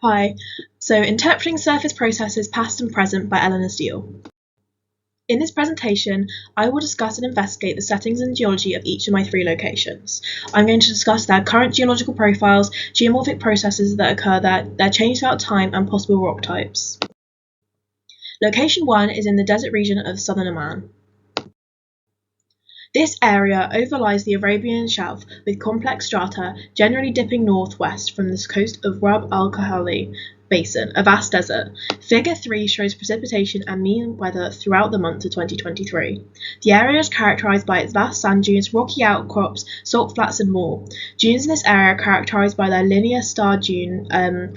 Hi, so Interpreting Surface Processes Past and Present by Eleanor Steele. In this presentation, I will discuss and investigate the settings and geology of each of my three locations. I'm going to discuss their current geological profiles, geomorphic processes that occur there, their change throughout time, and possible rock types. Location 1 is in the desert region of southern Oman. This area overlies the Arabian Shelf with complex strata generally dipping northwest from the coast of Rub al-Khali Basin, a vast desert. Figure 3 shows precipitation and mean weather throughout the month of 2023. The area is characterized by its vast sand dunes, rocky outcrops, salt flats, and more. Dunes in this area are characterized by their linear star dune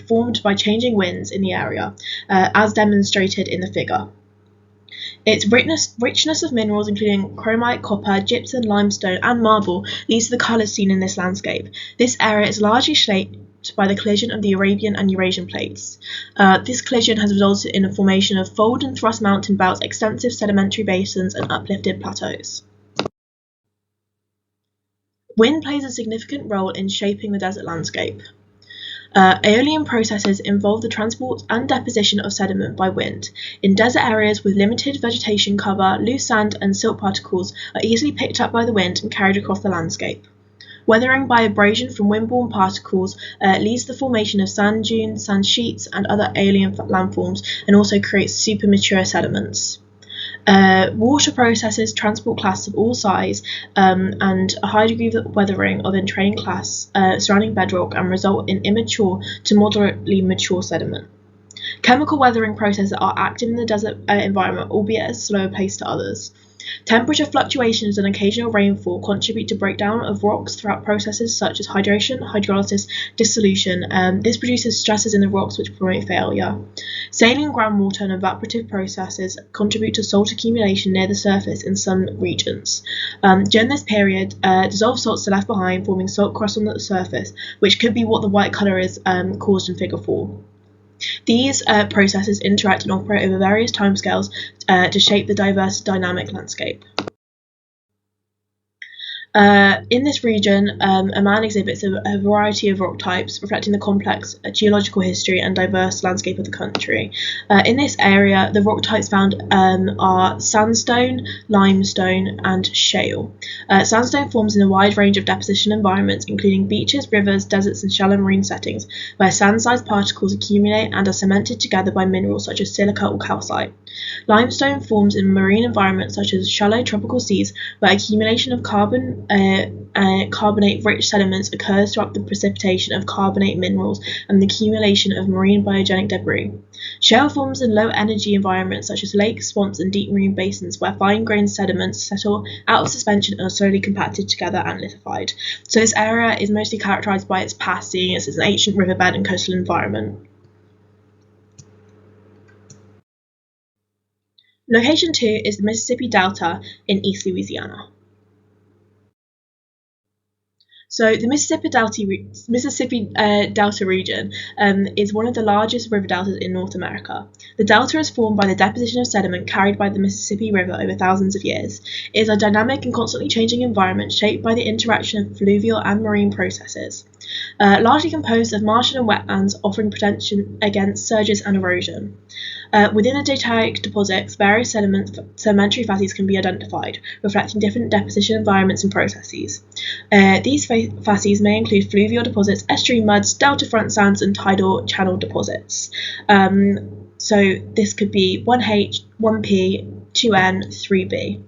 formed by changing winds in the area, as demonstrated in the figure. Its richness of minerals including chromite, copper, gypsum, limestone, and marble leads to the colours seen in this landscape. This area is largely shaped by the collision of the Arabian and Eurasian plates. This collision has resulted in the formation of fold and thrust mountain belts, extensive sedimentary basins, and uplifted plateaus. Wind plays a significant role in shaping the desert landscape. Aeolian processes involve the transport and deposition of sediment by wind. In desert areas with limited vegetation cover, loose sand and silt particles are easily picked up by the wind and carried across the landscape. Weathering by abrasion from windborne particles leads to the formation of sand dunes, sand sheets, and other aeolian landforms, and also creates super mature sediments. Water processes transport clasts of all size and a high degree of weathering of entraining clasts surrounding bedrock and result in immature to moderately mature sediment. Chemical weathering processes are active in the desert environment, albeit at a slower pace to others. Temperature fluctuations and occasional rainfall contribute to breakdown of rocks throughout processes such as hydration, hydrolysis, dissolution. This produces stresses in the rocks which promote failure. Saline groundwater and evaporative processes contribute to salt accumulation near the surface in some regions. During this period, dissolved salts are left behind, forming salt crust on the surface, which could be what the white colour is caused in Figure 4. These processes interact and operate over various timescales to shape the diverse dynamic landscape. In this region, Oman exhibits a variety of rock types, reflecting the complex geological history and diverse landscape of the country. In this area, the rock types found are sandstone, limestone, and shale. Sandstone forms in a wide range of deposition environments, including beaches, rivers, deserts, and shallow marine settings, where sand-sized particles accumulate and are cemented together by minerals such as silica or calcite. Limestone forms in marine environments such as shallow tropical seas, where accumulation of carbonate-rich sediments occurs throughout the precipitation of carbonate minerals and the accumulation of marine biogenic debris. Shale forms in low-energy environments such as lakes, swamps, and deep marine basins, where fine-grained sediments settle out of suspension and are slowly compacted together and lithified. So this area is mostly characterized by its past, seeing as it's an ancient riverbed and coastal environment. Location 2 is the Mississippi Delta in East Louisiana. So the Mississippi Delta region is one of the largest river deltas in North America. The delta is formed by the deposition of sediment carried by the Mississippi River over thousands of years. It is a dynamic and constantly changing environment shaped by the interaction of fluvial and marine processes. Largely composed of marshland and wetlands, offering protection against surges and erosion. Within the deltaic deposits, various sedimentary facies can be identified, reflecting different deposition environments and processes. These facies may include fluvial deposits, estuary muds, delta front sands, and tidal channel deposits. So this could be 1H, 1P, 2N, 3B.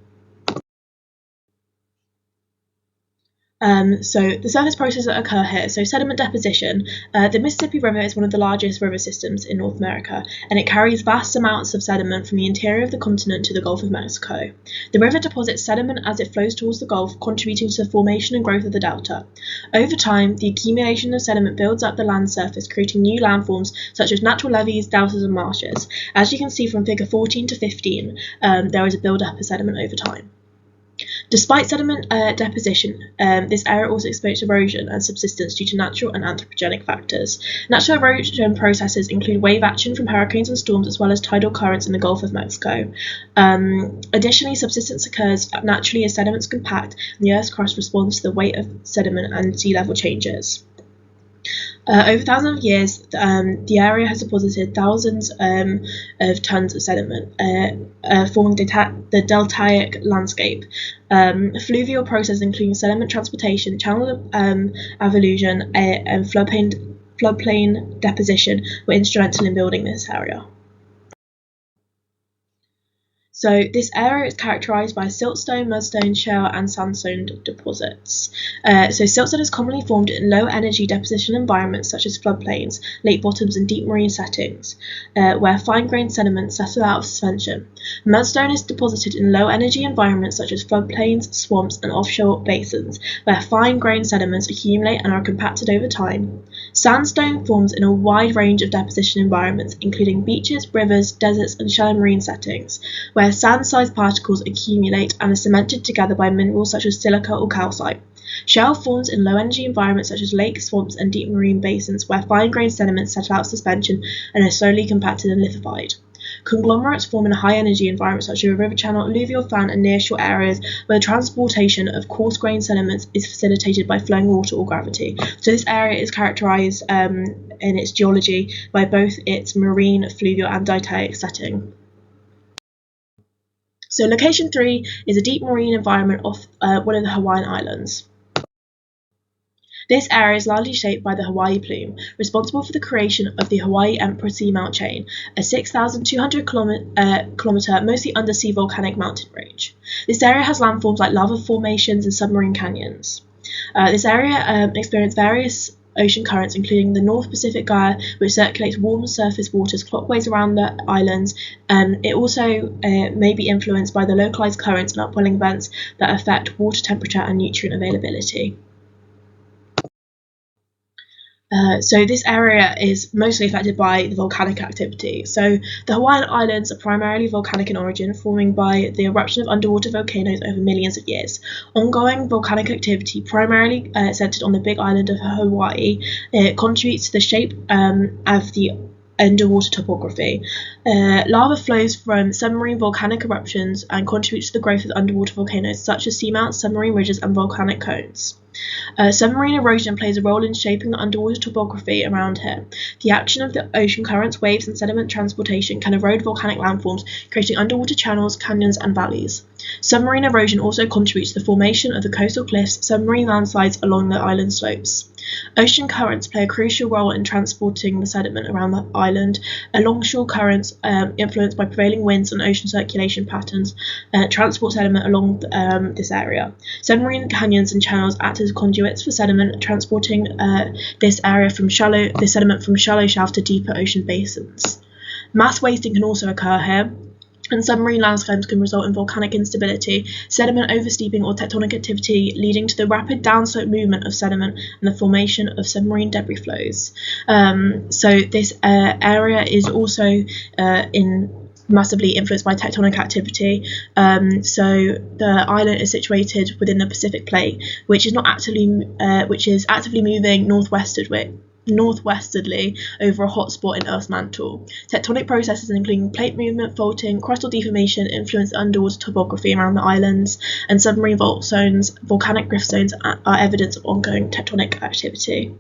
So the surface processes that occur here. So sediment deposition. The Mississippi River is one of the largest river systems in North America, and it carries vast amounts of sediment from the interior of the continent to the Gulf of Mexico. The river deposits sediment as it flows towards the Gulf, contributing to the formation and growth of the delta. Over time, the accumulation of sediment builds up the land surface, creating new landforms such as natural levees, deltas, and marshes. As you can see from Figure 14 to 15, there is a build-up of sediment over time. Despite sediment deposition, this area also exposed to erosion and subsidence due to natural and anthropogenic factors. Natural erosion processes include wave action from hurricanes and storms, as well as tidal currents in the Gulf of Mexico. Additionally, subsidence occurs naturally as sediments compact and the Earth's crust responds to the weight of sediment and sea level changes. Over thousands of years, the area has deposited thousands of tons of sediment, forming the deltaic landscape. Fluvial processes including sediment transportation, channel evolution, and floodplain deposition were instrumental in building this area. So this area is characterised by siltstone, mudstone, shale and sandstone deposits. So siltstone is commonly formed in low energy deposition environments such as floodplains, lake bottoms and deep marine settings, where fine-grained sediments settle out of suspension. Mudstone is deposited in low energy environments such as floodplains, swamps and offshore basins, where fine-grained sediments accumulate and are compacted over time. Sandstone forms in a wide range of deposition environments, including beaches, rivers, deserts and shallow marine settings, where sand-sized particles accumulate and are cemented together by minerals such as silica or calcite. Shale forms in low-energy environments such as lakes, swamps and deep marine basins, where fine-grained sediments settle out of suspension and are slowly compacted and lithified. Conglomerates form in high-energy environments such as a river channel, alluvial fan and nearshore areas where the transportation of coarse-grained sediments is facilitated by flowing water or gravity. So this area is characterised in its geology by both its marine, fluvial and deltaic setting. So location 3 is a deep marine environment off one of the Hawaiian Islands. This area is largely shaped by the Hawaii plume, responsible for the creation of the Hawaii Emperor Seamount Chain, a 6,200 kilometre mostly undersea volcanic mountain range. This area has landforms like lava formations and submarine canyons. This area experienced various ocean currents, including the North Pacific Gyre, which circulates warm surface waters clockwise around the islands. It also may be influenced by the localised currents and upwelling events that affect water temperature and nutrient availability. So this area is mostly affected by the volcanic activity. So the Hawaiian Islands are primarily volcanic in origin, forming by the eruption of underwater volcanoes over millions of years. Ongoing volcanic activity, primarily centered on the Big Island of Hawaii, contributes to the shape of the underwater topography. Lava flows from submarine volcanic eruptions and contributes to the growth of underwater volcanoes such as seamounts, submarine ridges and volcanic cones. Submarine erosion plays a role in shaping the underwater topography around here. The action of the ocean currents, waves and sediment transportation can erode volcanic landforms, creating underwater channels, canyons and valleys. Submarine erosion also contributes to the formation of the coastal cliffs, submarine landslides along the island slopes. Ocean currents play a crucial role in transporting the sediment around the island. Longshore currents, influenced by prevailing winds and ocean circulation patterns, transport sediment along this area. Submarine canyons and channels act as conduits for sediment, transporting this sediment from shallow shelf to deeper ocean basins. Mass wasting can also occur here, and submarine landslides can result in volcanic instability, sediment oversteeping or tectonic activity, leading to the rapid downslope movement of sediment and the formation of submarine debris flows. So this area is also massively influenced by tectonic activity. So the island is situated within the Pacific Plate, which is actively moving northwestwardly over a hotspot in Earth's mantle. Tectonic processes including plate movement, faulting, crustal deformation influence the underwater topography around the islands, and submarine fault zones, volcanic rift zones are evidence of ongoing tectonic activity.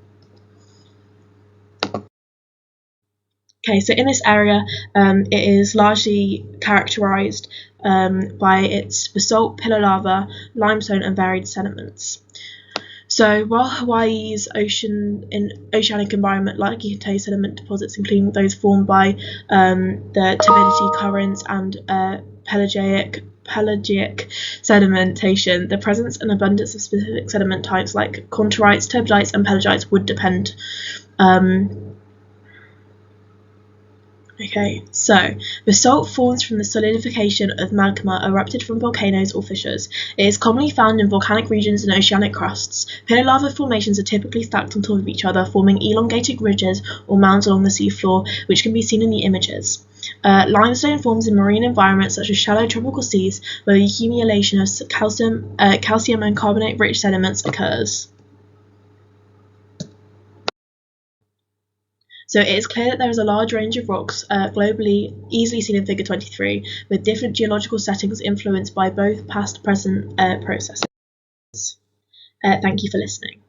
Okay, so in this area, it is largely characterised by its basalt, pillar lava, limestone and varied sediments. So while Hawaii's oceanic environment likely contains sediment deposits, including those formed by the turbidity currents and pelagic sedimentation, the presence and abundance of specific sediment types like contorites, turbidites and pelagites would depend. Okay, so basalt forms from the solidification of magma erupted from volcanoes or fissures. It is commonly found in volcanic regions and oceanic crusts. Pillar lava formations are typically stacked on top of each other, forming elongated ridges or mounds along the seafloor, which can be seen in the images. Limestone forms in marine environments such as shallow tropical seas, where the accumulation of calcium and carbonate-rich sediments occurs. So it is clear that there is a large range of rocks globally, easily seen in Figure 23, with different geological settings influenced by both past and present processes. Thank you for listening.